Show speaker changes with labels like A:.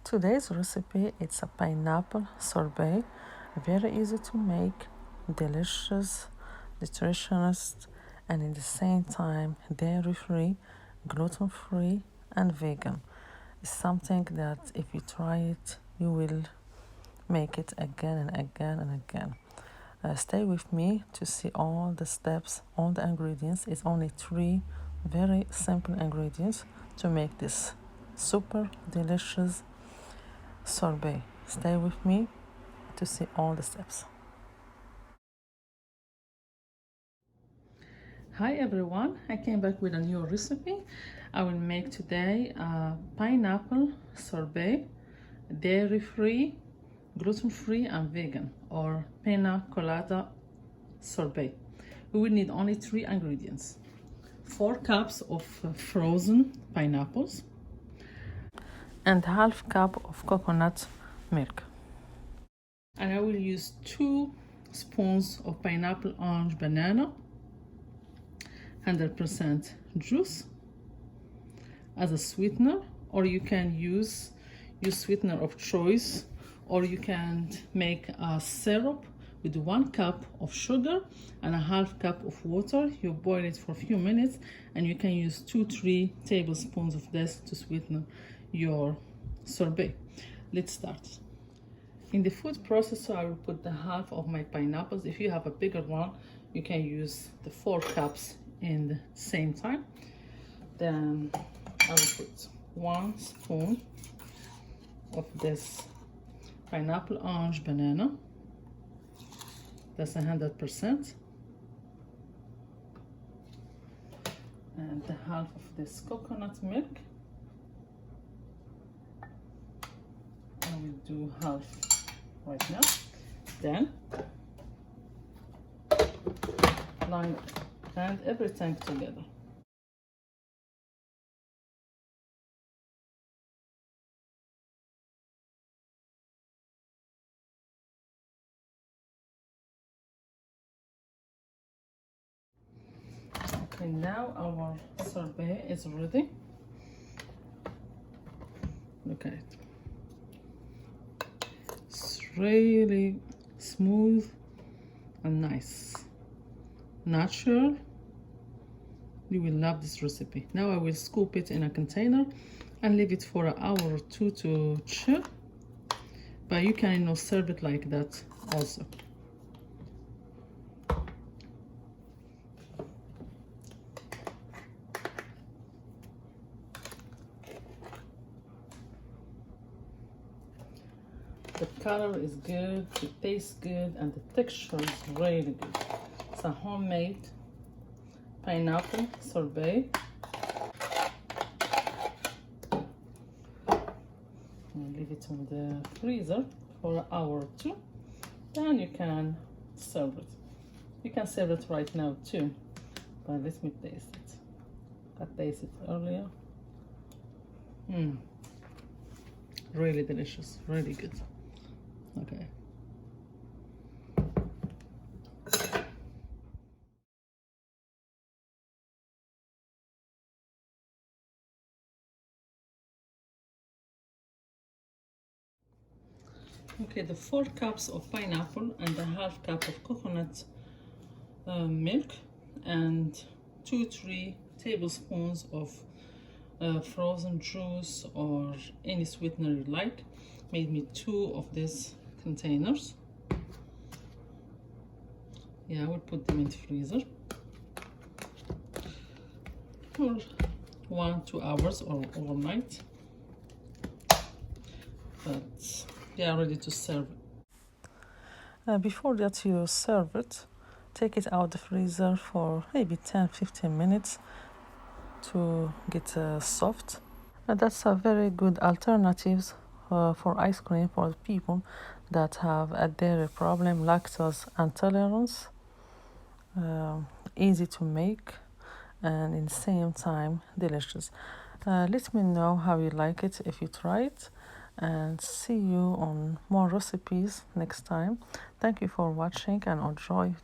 A: Today's recipe, it's a pineapple sorbet, very easy to make, delicious, nutritious, and in the same time dairy-free, gluten-free, and vegan. It's something that if you try it, you will make it again and again and again. Stay with me to see all the steps, all the ingredients. It's only 3 very simple ingredients to make this super delicious sorbet. Stay with me to see all the steps. Hi everyone, I came back with a new recipe. I will make today a pineapple sorbet, dairy-free, gluten-free and vegan, or pina colada sorbet. We will need only 3 ingredients. 4 cups of frozen pineapples and half cup of coconut milk. And I will use 2 spoons of pineapple orange banana, 100% juice, as a sweetener, or you can use your sweetener of choice, or you can make a syrup with 1 cup of sugar and a half cup of water. You boil it for a few minutes and you can use 2-3 tablespoons of this to sweeten your sorbet. Let's start. In the food processor, I will put the half of my pineapples. If you have a bigger one, you can use the 4 cups in the same time. Then I will put 1 spoon of this pineapple orange banana. That's 100%. And the half of this coconut milk. I will do half right now. Then blend everything together. Okay, now our sorbet is ready. Look at it. It's really smooth and nice. Natural. You will love this recipe. Now I will scoop it in a container and leave it for an hour or 2 to chill. But you can serve it like that also. The color is good, it tastes good, and the texture is really good. It's a homemade pineapple sorbet. And leave it in the freezer for an hour or 2. Then you can serve it. You can serve it right now too, but let me taste it. I tasted it earlier. Really delicious, really good. Okay. Okay, the 4 cups of pineapple and a half cup of coconut milk and 2-3 tablespoons of frozen juice or any sweetener you like made me 2 of these containers. Yeah, I will put them in the freezer for 1-2 hours or overnight. But they are ready to serve. Before that you serve it, take it out the freezer for maybe 10-15 minutes to get soft. That's a very good alternative for ice cream for people that have a dairy problem, lactose intolerance. Easy to make and in the same time delicious. Let me know how you like it if you try it, and see you on more recipes next time. Thank you for watching and enjoy.